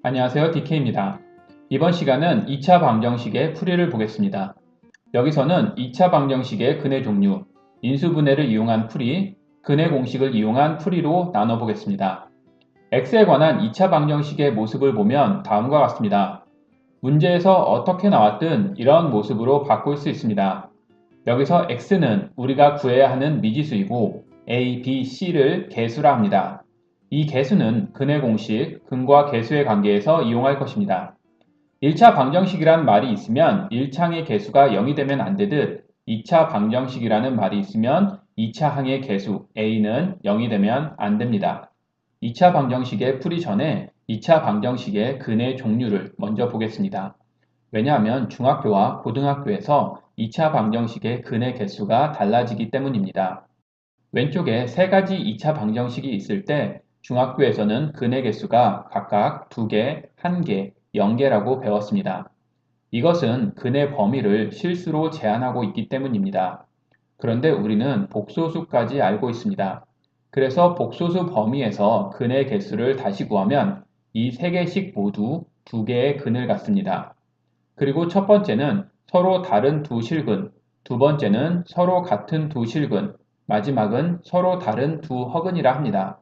안녕하세요. DK입니다. 이번 시간은 2차 방정식의 풀이를 보겠습니다. 여기서는 2차 방정식의 근의 종류, 인수분해를 이용한 풀이, 근의 공식을 이용한 풀이로 나눠보겠습니다. x에 관한 2차 방정식의 모습을 보면 다음과 같습니다. 문제에서 어떻게 나왔든 이런 모습으로 바꿀 수 있습니다. 여기서 x는 우리가 구해야 하는 미지수이고 a, b, c를 개수라 합니다. 이 개수는 근의 공식, 근과 개수의 관계에서 이용할 것입니다. 1차 방정식이란 말이 있으면 1차항의 개수가 0이 되면 안 되듯 2차 방정식이라는 말이 있으면 2차 항의 개수 a는 0이 되면 안 됩니다. 2차 방정식의 풀이 전에 2차 방정식의 근의 종류를 먼저 보겠습니다. 왜냐하면 중학교와 고등학교에서 2차 방정식의 근의 개수가 달라지기 때문입니다. 왼쪽에 세 가지 2차 방정식이 있을 때 중학교에서는 근의 개수가 각각 2개, 1개, 0개라고 배웠습니다. 이것은 근의 범위를 실수로 제한하고 있기 때문입니다. 그런데 우리는 복소수까지 알고 있습니다. 그래서 복소수 범위에서 근의 개수를 다시 구하면 이 세 개씩 모두 2개의 근을 갖습니다. 그리고 첫 번째는 서로 다른 두 실근, 두 번째는 서로 같은 두 실근, 마지막은 서로 다른 두 허근이라 합니다.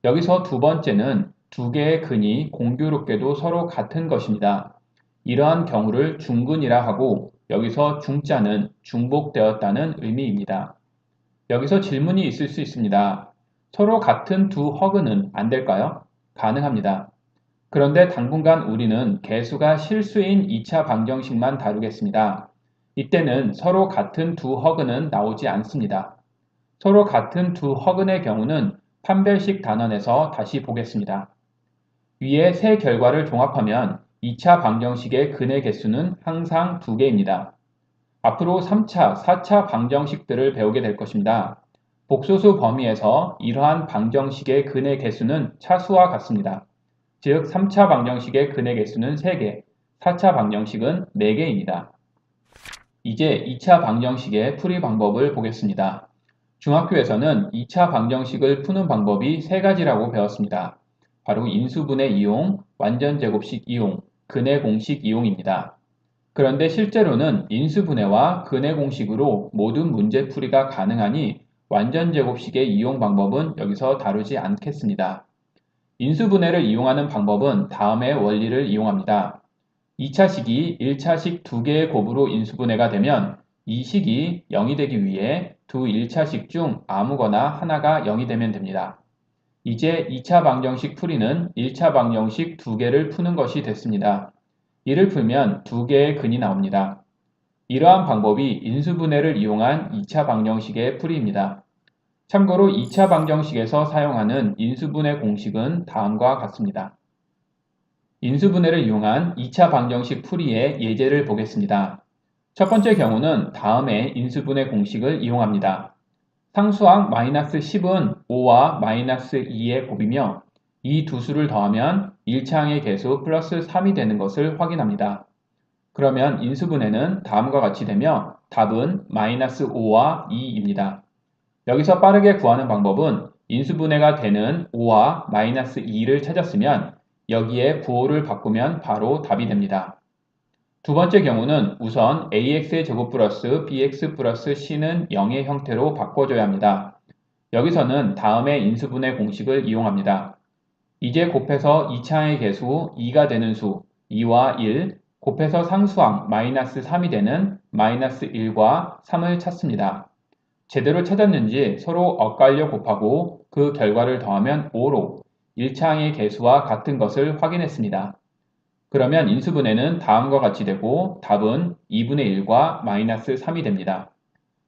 여기서 두 번째는 두 개의 근이 공교롭게도 서로 같은 것입니다. 이러한 경우를 중근이라 하고 여기서 중자는 중복되었다는 의미입니다. 여기서 질문이 있을 수 있습니다. 서로 같은 두 허근은 안 될까요? 가능합니다. 그런데 당분간 우리는 개수가 실수인 2차 방정식만 다루겠습니다. 이때는 서로 같은 두 허근은 나오지 않습니다. 서로 같은 두 허근의 경우는 판별식 단원에서 다시 보겠습니다. 위의 세 결과를 종합하면 2차 방정식의 근의 개수는 항상 2개입니다. 앞으로 3차, 4차 방정식들을 배우게 될 것입니다. 복소수 범위에서 이러한 방정식의 근의 개수는 차수와 같습니다. 즉 3차 방정식의 근의 개수는 3개, 4차 방정식은 4개입니다. 이제 2차 방정식의 풀이 방법을 보겠습니다. 중학교에서는 2차 방정식을 푸는 방법이 3가지라고 배웠습니다. 바로 인수분해 이용, 완전제곱식 이용, 근의 공식 이용입니다. 그런데 실제로는 인수분해와 근의 공식으로 모든 문제풀이가 가능하니 완전제곱식의 이용 방법은 여기서 다루지 않겠습니다. 인수분해를 이용하는 방법은 다음의 원리를 이용합니다. 2차식이 1차식 2개의 곱으로 인수분해가 되면 이 식이 0이 되기 위해 두 1차식 중 아무거나 하나가 0이 되면 됩니다. 이제 2차 방정식 풀이는 1차 방정식 2개를 푸는 것이 됐습니다. 이를 풀면 2개의 근이 나옵니다. 이러한 방법이 인수분해를 이용한 2차 방정식의 풀이입니다. 참고로 2차 방정식에서 사용하는 인수분해 공식은 다음과 같습니다. 인수분해를 이용한 2차 방정식 풀이의 예제를 보겠습니다. 첫 번째 경우는 다음의 인수분해 공식을 이용합니다. 상수항 -10은 5와 -2의 곱이며 이 두 수를 더하면 1차항의 개수 플러스 3이 되는 것을 확인합니다. 그러면 인수분해는 다음과 같이 되며 답은 -5와 2입니다. 여기서 빠르게 구하는 방법은 인수분해가 되는 5와 -2를 찾았으면 여기에 부호를 바꾸면 바로 답이 됩니다. 두 번째 경우는 우선 ax의 제곱 플러스 bx 플러스 c는 0의 형태로 바꿔줘야 합니다. 여기서는 다음의 인수분해 공식을 이용합니다. 이제 곱해서 2차항의 개수 2가 되는 수 2와 1, 곱해서 상수항 -3이 되는 -1과 3을 찾습니다. 제대로 찾았는지 서로 엇갈려 곱하고 그 결과를 더하면 5로 1차항의 개수와 같은 것을 확인했습니다. 그러면 인수분해는 다음과 같이 되고 답은 2분의 1과 -3이 됩니다.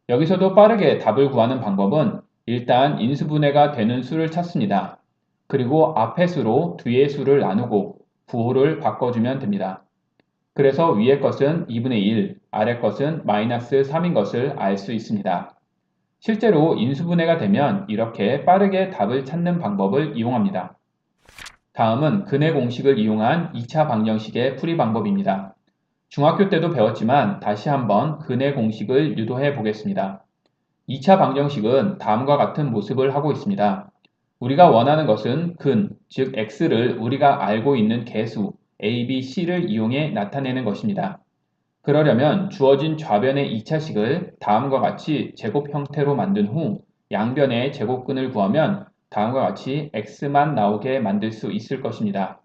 여기서도 빠르게 답을 구하는 방법은 일단 인수분해가 되는 수를 찾습니다. 그리고 앞의 수로 뒤의 수를 나누고 부호를 바꿔주면 됩니다. 그래서 위의 것은 2분의 1, 아래 것은 -3인 것을 알 수 있습니다. 실제로 인수분해가 되면 이렇게 빠르게 답을 찾는 방법을 이용합니다. 다음은 근의 공식을 이용한 2차 방정식의 풀이 방법입니다. 중학교 때도 배웠지만 다시 한번 근의 공식을 유도해 보겠습니다. 2차 방정식은 다음과 같은 모습을 하고 있습니다. 우리가 원하는 것은 근, 즉 x를 우리가 알고 있는 계수 a, b, c를 이용해 나타내는 것입니다. 그러려면 주어진 좌변의 2차식을 다음과 같이 제곱 형태로 만든 후 양변의 제곱근을 구하면 다음과 같이 x만 나오게 만들 수 있을 것입니다.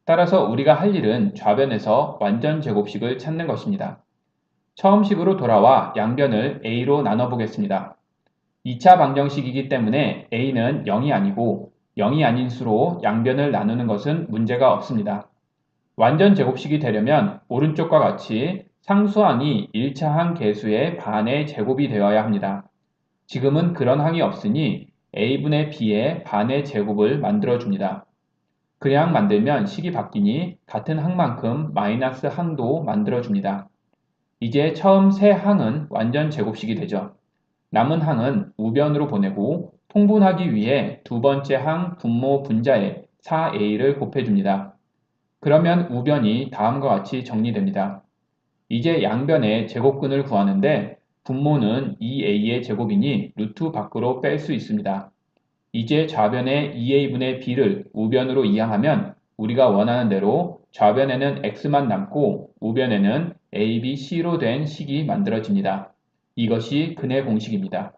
따라서 우리가 할 일은 좌변에서 완전 제곱식을 찾는 것입니다. 처음 식으로 돌아와 양변을 a로 나눠보겠습니다. 2차 방정식이기 때문에 a는 0이 아니고 0이 아닌 수로 양변을 나누는 것은 문제가 없습니다. 완전 제곱식이 되려면 오른쪽과 같이 상수항이 1차 항 개수의 반의 제곱이 되어야 합니다. 지금은 그런 항이 없으니 a분의 b의 반의 제곱을 만들어줍니다. 그냥 만들면 식이 바뀌니 같은 항만큼 마이너스 항도 만들어줍니다. 이제 처음 세 항은 완전 제곱식이 되죠. 남은 항은 우변으로 보내고 통분하기 위해 두 번째 항 분모 분자에 4a를 곱해줍니다. 그러면 우변이 다음과 같이 정리됩니다. 이제 양변의 제곱근을 구하는데 분모는 2a의 제곱이니 루트 밖으로 뺄 수 있습니다. 이제 좌변의 2a분의 b를 우변으로 이항하면 우리가 원하는 대로 좌변에는 x만 남고 우변에는 a, b, c로 된 식이 만들어집니다. 이것이 근의 공식입니다.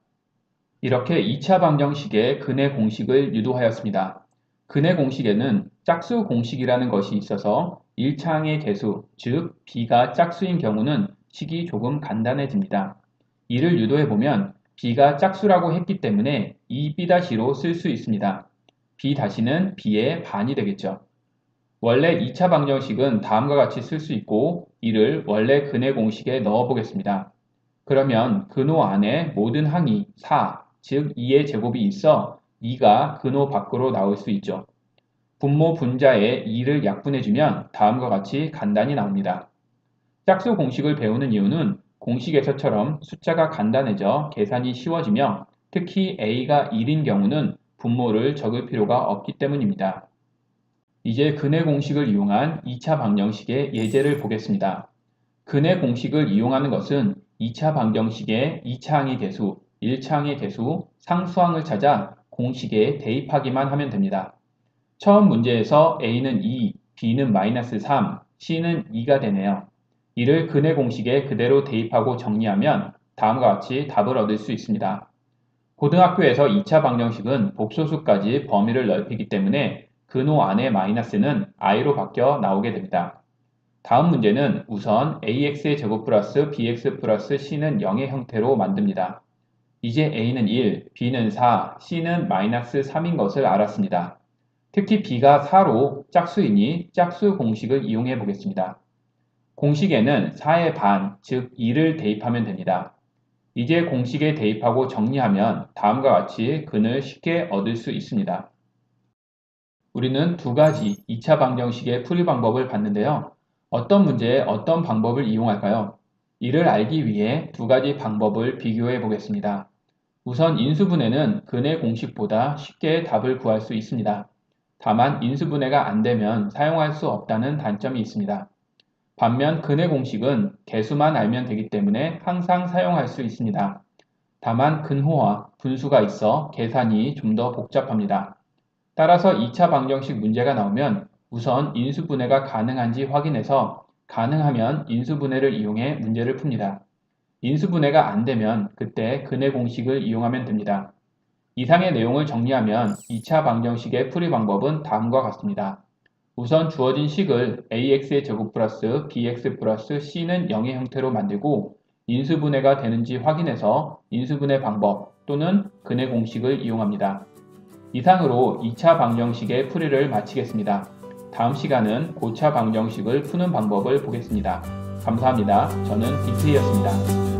이렇게 2차 방정식의 근의 공식을 유도하였습니다. 근의 공식에는 짝수 공식이라는 것이 있어서 1차항의 개수, 즉 b가 짝수인 경우는 식이 조금 간단해집니다. 이를 유도해보면 b가 짝수라고 했기 때문에 2b-로 쓸 수 있습니다. b-는 b의 반이 되겠죠. 원래 2차 방정식은 다음과 같이 쓸 수 있고 이를 원래 근의 공식에 넣어보겠습니다. 그러면 근호 안에 모든 항이 4, 즉 2의 제곱이 있어 2가 근호 밖으로 나올 수 있죠. 분모 분자에 2를 약분해주면 다음과 같이 간단히 나옵니다. 짝수 공식을 배우는 이유는 공식에서처럼 숫자가 간단해져 계산이 쉬워지며 특히 a가 1인 경우는 분모를 적을 필요가 없기 때문입니다. 이제 근의 공식을 이용한 2차 방정식의 예제를 보겠습니다. 근의 공식을 이용하는 것은 2차 방정식의 2차항의 개수, 1차항의 개수, 상수항을 찾아 공식에 대입하기만 하면 됩니다. 처음 문제에서 a는 2, b는 마이너스 3, c는 2가 되네요. 이를 근의 공식에 그대로 대입하고 정리하면 다음과 같이 답을 얻을 수 있습니다. 고등학교에서 2차 방정식은 복소수까지 범위를 넓히기 때문에 근호 안의 마이너스는 i로 바뀌어 나오게 됩니다. 다음 문제는 우선 ax의 제곱 플러스 bx 플러스 c는 0의 형태로 만듭니다. 이제 a는 1, b는 4, c는 마이너스 3인 것을 알았습니다. 특히 b가 4로 짝수이니 짝수 공식을 이용해 보겠습니다. 공식에는 4의 반, 즉 2를 대입하면 됩니다. 이제 공식에 대입하고 정리하면 다음과 같이 근을 쉽게 얻을 수 있습니다. 우리는 두 가지 2차 방정식의 풀이 방법을 봤는데요. 어떤 문제에 어떤 방법을 이용할까요? 이를 알기 위해 두 가지 방법을 비교해 보겠습니다. 우선 인수분해는 근의 공식보다 쉽게 답을 구할 수 있습니다. 다만 인수분해가 안 되면 사용할 수 없다는 단점이 있습니다. 반면 근의 공식은 개수만 알면 되기 때문에 항상 사용할 수 있습니다. 다만 근호와 분수가 있어 계산이 좀 더 복잡합니다. 따라서 2차 방정식 문제가 나오면 우선 인수분해가 가능한지 확인해서 가능하면 인수분해를 이용해 문제를 풉니다. 인수분해가 안 되면 그때 근의 공식을 이용하면 됩니다. 이상의 내용을 정리하면 2차 방정식의 풀이 방법은 다음과 같습니다. 우선 주어진 식을 ax의 제곱 플러스 bx 플러스 c는 0의 형태로 만들고 인수분해가 되는지 확인해서 인수분해 방법 또는 근의 공식을 이용합니다. 이상으로 2차 방정식의 풀이를 마치겠습니다. 다음 시간은 고차 방정식을 푸는 방법을 보겠습니다. 감사합니다. 저는 디트이였습니다.